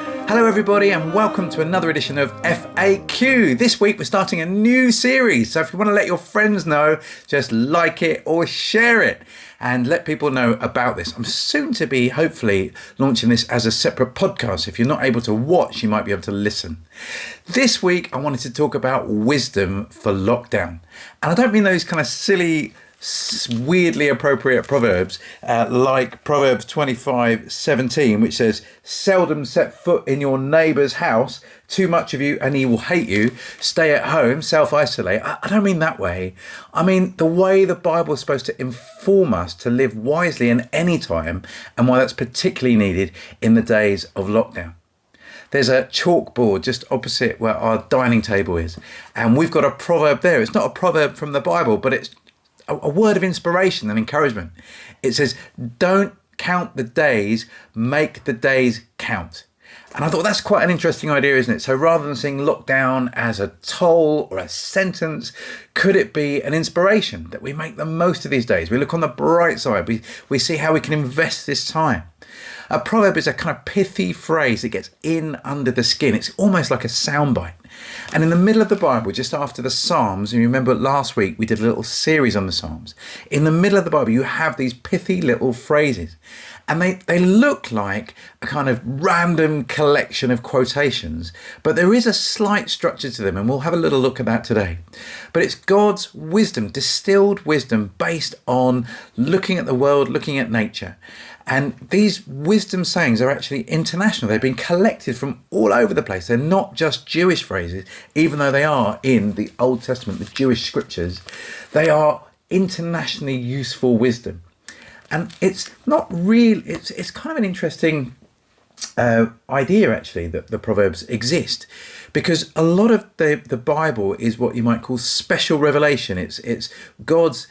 Hello everybody and welcome to another edition of FAQ. This week we're starting a new series, so if you want to let your friends know, just like it or share it and let people know about this. I'm soon to be hopefully launching this as a separate podcast. If you're not able to watch, you might be able to listen. This week I wanted to talk about wisdom for lockdown. And I don't mean those kind of silly, weirdly appropriate proverbs like Proverbs 25:17, which says, "Seldom set foot in your neighbour's house, too much of you and he will hate you, stay at home, self-isolate." I don't mean that way. I mean the way the Bible is supposed to inform us to live wisely in any time, and why that's particularly needed in the days of lockdown. There's a chalkboard just opposite where our dining table is, and we've got a proverb there. It's not a proverb from the Bible, but it's a word of inspiration and encouragement. It says, "Don't count the days, make the days count." And I thought that's quite an interesting idea, isn't it? So rather than seeing lockdown as a toll or a sentence, could it be an inspiration that we make the most of these days? We look on the bright side. We see how we can invest this time. A proverb is a kind of pithy phrase that gets in under the skin. It's almost like a soundbite. And in the middle of the Bible, just after the Psalms, and you remember last week we did a little series on the Psalms. In the middle of the Bible, you have these pithy little phrases. And they look like a kind of random collection of quotations, but there is a slight structure to them, and we'll have a little look at that today. But it's God's wisdom, distilled wisdom based on looking at the world, looking at nature. And these wisdom sayings are actually international. They've been collected from all over the place. They're not just Jewish phrases, even though they are in the Old Testament, the Jewish scriptures. They are internationally useful wisdom. And it's not real, it's kind of an interesting idea actually that the Proverbs exist, because a lot of the Bible is what you might call special revelation. It's God's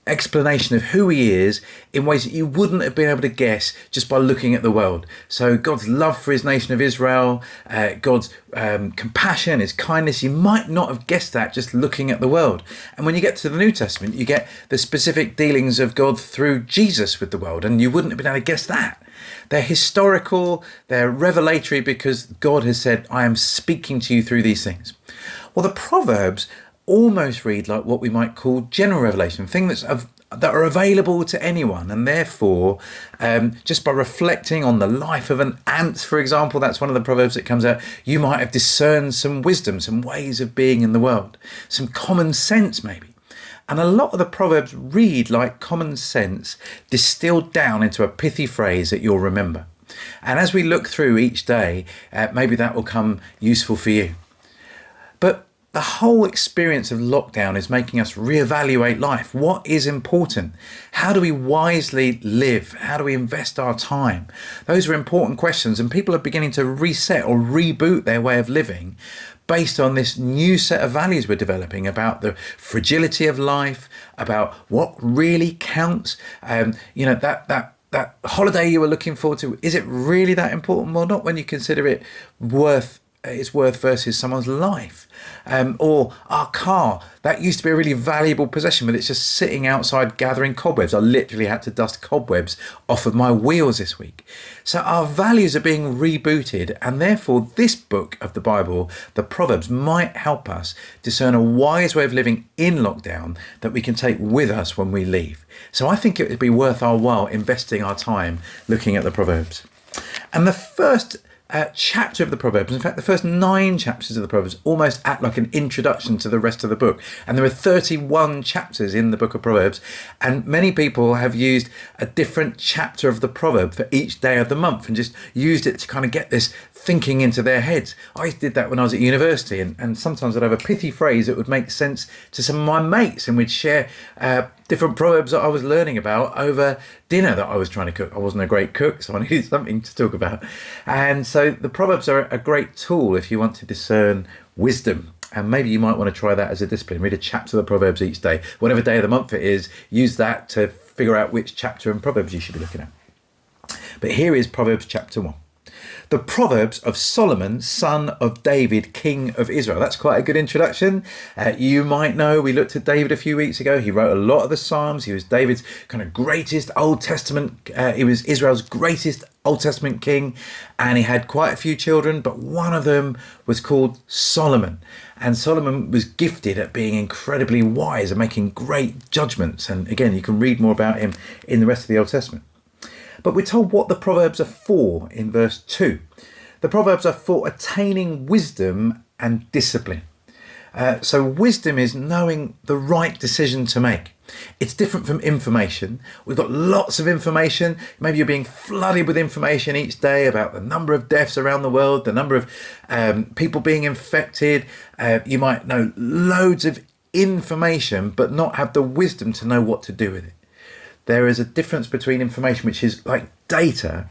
explanation of who he is in ways that you wouldn't have been able to guess just by looking at the world. So God's love for his nation of Israel, God's compassion, his kindness, you might not have guessed that just looking at the world. And when you get to the New Testament, you get the specific dealings of God through Jesus with the world, and you wouldn't have been able to guess that. They're historical, they're revelatory, because God has said, "I am speaking to you through these things." Well, the Proverbs almost read like what we might call general revelation, things that are available to anyone, and therefore just by reflecting on the life of an ant, for example, that's one of the proverbs that comes out, you might have discerned some wisdom, some ways of being in the world, some common sense maybe. And a lot of the proverbs read like common sense distilled down into a pithy phrase that you'll remember. And as we look through each day, maybe that will come useful for you. But the whole experience of lockdown is making us reevaluate life. What is important? How do we wisely live? How do we invest our time? Those are important questions, and people are beginning to reset or reboot their way of living based on this new set of values we're developing about the fragility of life, about what really counts. That holiday you were looking forward to, is it really that important? Well, not when you consider it its worth versus someone's life. Or our car, that used to be a really valuable possession, but it's just sitting outside gathering cobwebs. I literally had to dust cobwebs off of my wheels this week. So our values are being rebooted, and therefore this book of the Bible, the Proverbs, might help us discern a wise way of living in lockdown that we can take with us when we leave. So I think it would be worth our while investing our time looking at the Proverbs. And the first chapter of the Proverbs, in fact the first 9 chapters of the Proverbs, almost act like an introduction to the rest of the book. And there are 31 chapters in the book of Proverbs, and many people have used a different chapter of the proverb for each day of the month and just used it to kind of get this thinking into their heads. I did that when I was at university, and sometimes I'd have a pithy phrase that would make sense to some of my mates, and we'd share different proverbs that I was learning about over dinner that I was trying to cook. I wasn't a great cook, so I needed something to talk about. And so the Proverbs are a great tool if you want to discern wisdom. And maybe you might want to try that as a discipline. Read a chapter of the Proverbs each day. Whatever day of the month it is, use that to figure out which chapter in Proverbs you should be looking at. But here is Proverbs chapter 1. The Proverbs of Solomon, son of David, king of Israel. That's quite a good introduction. You might know, we looked at David a few weeks ago. He wrote a lot of the Psalms. He was David's kind of greatest Old Testament. He was Israel's greatest Old Testament king, and he had quite a few children, but one of them was called Solomon. And Solomon was gifted at being incredibly wise and making great judgments. And again, you can read more about him in the rest of the Old Testament. But we're told what the Proverbs are for in verse 2. The Proverbs are for attaining wisdom and discipline. So wisdom is knowing the right decision to make. It's different from information. We've got lots of information. Maybe you're being flooded with information each day about the number of deaths around the world, the number of people being infected. You might know loads of information, but not have the wisdom to know what to do with it. There is a difference between information, which is like data,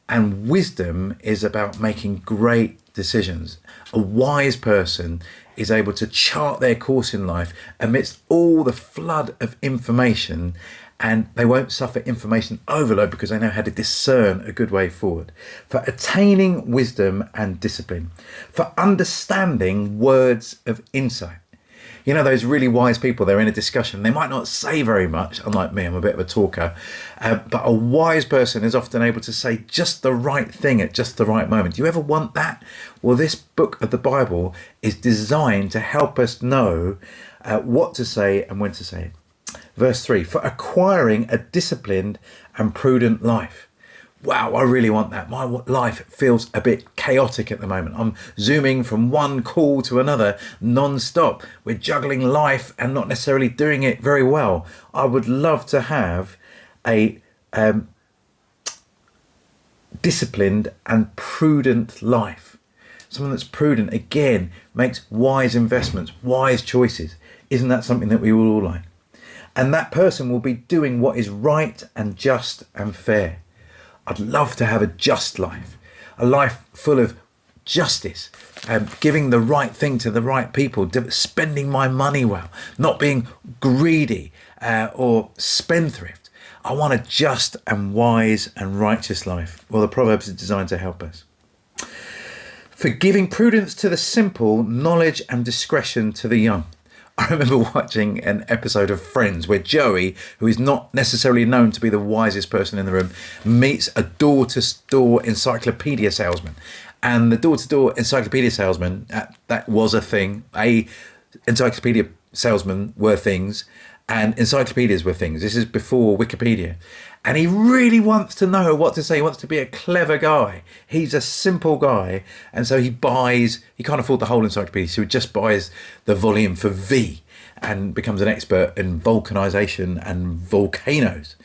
and wisdom is about making great decisions. A wise person is able to chart their course in life amidst all the flood of information, and they won't suffer information overload because they know how to discern a good way forward. For attaining wisdom and discipline, for understanding words of insight. You know, those really wise people, they're in a discussion. They might not say very much, unlike me, I'm a bit of a talker. But a wise person is often able to say just the right thing at just the right moment. Do you ever want that? Well, this book of the Bible is designed to help us know what to say and when to say it. Verse 3, for acquiring a disciplined and prudent life. Wow, I really want that. My life feels a bit chaotic at the moment. I'm zooming from one call to another non-stop. We're juggling life and not necessarily doing it very well. I would love to have a disciplined and prudent life. Someone that's prudent, again, makes wise investments, wise choices. Isn't that something that we would all like? And that person will be doing what is right and just and fair. I'd love to have a just life, a life full of justice, giving the right thing to the right people, spending my money well, not being greedy or spendthrift. I want a just and wise and righteous life. Well, the Proverbs are designed to help us. For giving prudence to the simple, knowledge and discretion to the young. I remember watching an episode of Friends where Joey, who is not necessarily known to be the wisest person in the room, meets a door-to-door encyclopedia salesman. And the door-to-door encyclopedia salesman, that was a thing. Encyclopedia salesmen were things and encyclopedias were things. This is before Wikipedia. And he really wants to know what to say. He wants to be a clever guy. He's a simple guy. And so he can't afford the whole encyclopedia. So he just buys the volume for V and becomes an expert in volcanization and volcanoes.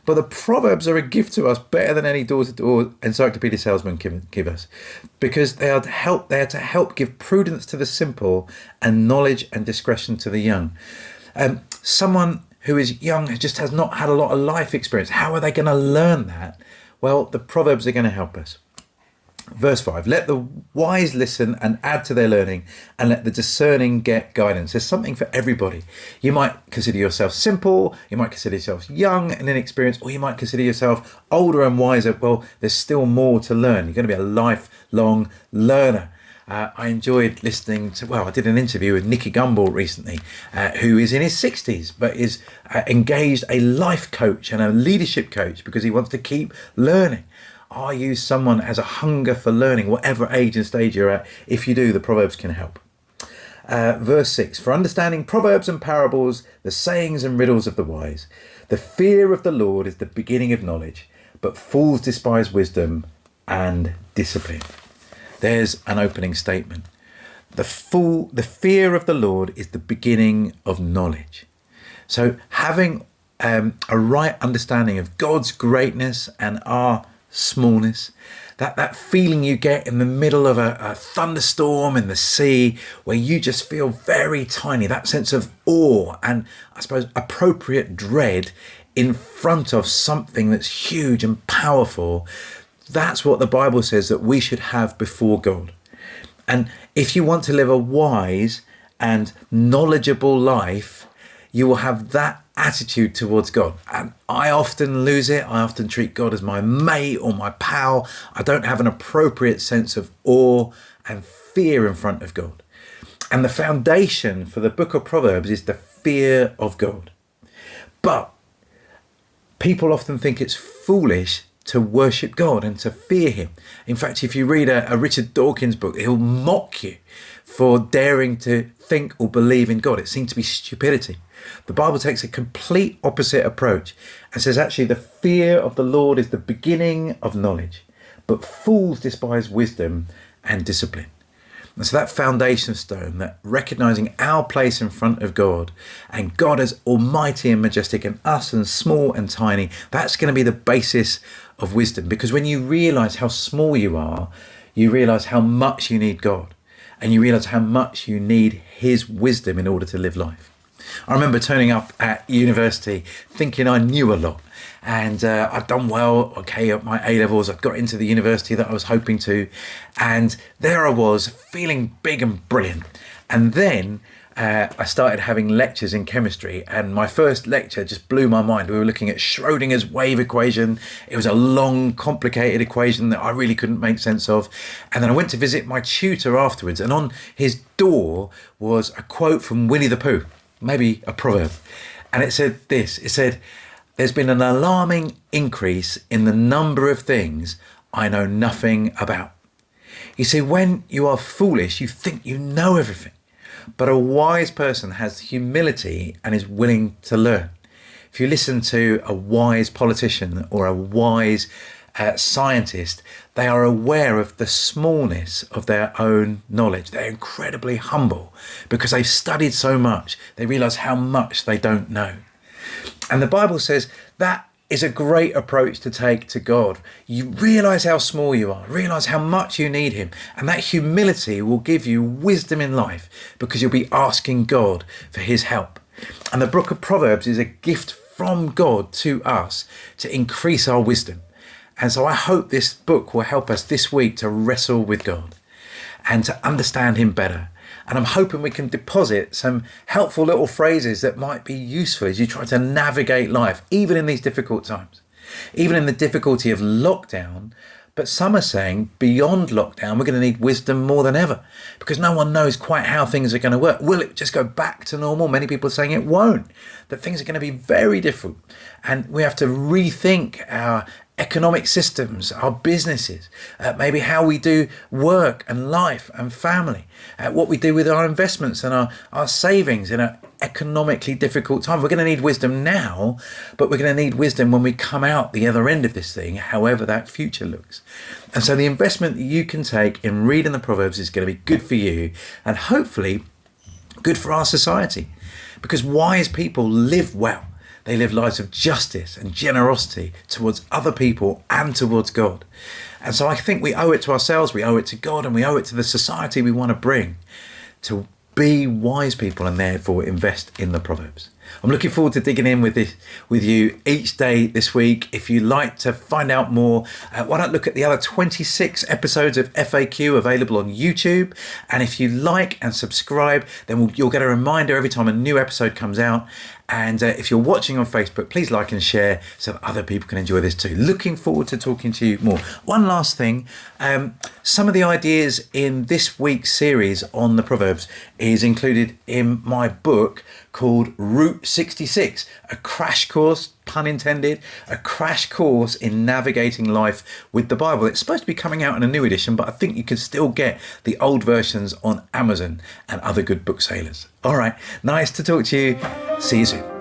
But the Proverbs are a gift to us better than any door-to-door encyclopedia salesman give us, because they are to help give prudence to the simple and knowledge and discretion to the young. Someone who is young just has not had a lot of life experience. How are they going to learn that? Well, the Proverbs are going to help us. Verse 5, let the wise listen and add to their learning, and let the discerning get guidance. There's something for everybody. You might consider yourself simple, you might consider yourself young and inexperienced, or you might consider yourself older and wiser. Well, there's still more to learn. You're going to be a lifelong learner. I enjoyed listening to, I did an interview with Nicky Gumbel recently, who is in his 60s, but is engaged a life coach and a leadership coach because he wants to keep learning. Are you someone that has a hunger for learning, whatever age and stage you're at? If you do, the Proverbs can help. Verse 6, for understanding proverbs and parables, the sayings and riddles of the wise. The fear of the Lord is the beginning of knowledge, but fools despise wisdom and discipline. There's an opening statement. The fear of the Lord is the beginning of knowledge. So having a right understanding of God's greatness and our smallness, that feeling you get in the middle of a thunderstorm in the sea where you just feel very tiny, that sense of awe and I suppose appropriate dread in front of something that's huge and powerful. That's what the Bible says that we should have before God. And if you want to live a wise and knowledgeable life, you will have that attitude towards God. And I often lose it. I often treat God as my mate or my pal. I don't have an appropriate sense of awe and fear in front of God. And the foundation for the book of Proverbs is the fear of God. But people often think it's foolish to worship God and to fear him. In fact, if you read a Richard Dawkins book, he'll mock you for daring to think or believe in God. It seems to be stupidity. The Bible takes a complete opposite approach and says actually the fear of the Lord is the beginning of knowledge, but fools despise wisdom and discipline. And so that foundation stone, that recognizing our place in front of God and God as almighty and majestic and us and small and tiny, that's going to be the basis of wisdom. Because when you realize how small you are, you realize how much you need God and you realize how much you need his wisdom in order to live life. I remember turning up at university thinking I knew a lot. And I'd done well, okay, at my A-levels. I'd got into the university that I was hoping to. And there I was, feeling big and brilliant. And then I started having lectures in chemistry. And my first lecture just blew my mind. We were looking at Schrodinger's wave equation. It was a long, complicated equation that I really couldn't make sense of. And then I went to visit my tutor afterwards. And on his door was a quote from Winnie the Pooh, maybe a proverb. And it said this, it said, "There's been an alarming increase in the number of things I know nothing about." You see, when you are foolish, you think you know everything. But a wise person has humility and is willing to learn. If you listen to a wise politician or a wise scientist, they are aware of the smallness of their own knowledge. They're incredibly humble because they've studied so much. They realize how much they don't know. And the Bible says that is a great approach to take to God. You realize how small you are, realize how much you need him. And that humility will give you wisdom in life because you'll be asking God for his help. And the book of Proverbs is a gift from God to us to increase our wisdom. And so I hope this book will help us this week to wrestle with God and to understand him better. And I'm hoping we can deposit some helpful little phrases that might be useful as you try to navigate life, even in these difficult times, even in the difficulty of lockdown. But some are saying beyond lockdown, we're going to need wisdom more than ever because no one knows quite how things are going to work. Will it just go back to normal? Many people are saying it won't, that things are going to be very different. And we have to rethink our economic systems, our businesses, maybe how we do work and life and family, what we do with our investments and our savings in an economically difficult time. We're going to need wisdom now, but we're going to need wisdom when we come out the other end of this thing, however that future looks. And so the investment that you can take in reading the Proverbs is going to be good for you and hopefully good for our society, because wise people live well. They live lives of justice and generosity towards other people and towards God. And so I think we owe it to ourselves, we owe it to God, and we owe it to the society we want to bring to be wise people and therefore invest in the Proverbs. I'm looking forward to digging in with you each day this week. If you'd like to find out more, why not look at the other 26 episodes of FAQ available on YouTube? And if you like and subscribe, then you'll get a reminder every time a new episode comes out. And if you're watching on Facebook, please like and share so that other people can enjoy this too. Looking forward to talking to you more. One last thing, some of the ideas in this week's series on the Proverbs is included in my book called Route 66, a crash course, pun intended, a crash course in navigating life with the Bible. It's supposed to be coming out in a new edition, but I think you can still get the old versions on Amazon and other good booksellers. All right, nice to talk to you. See you soon.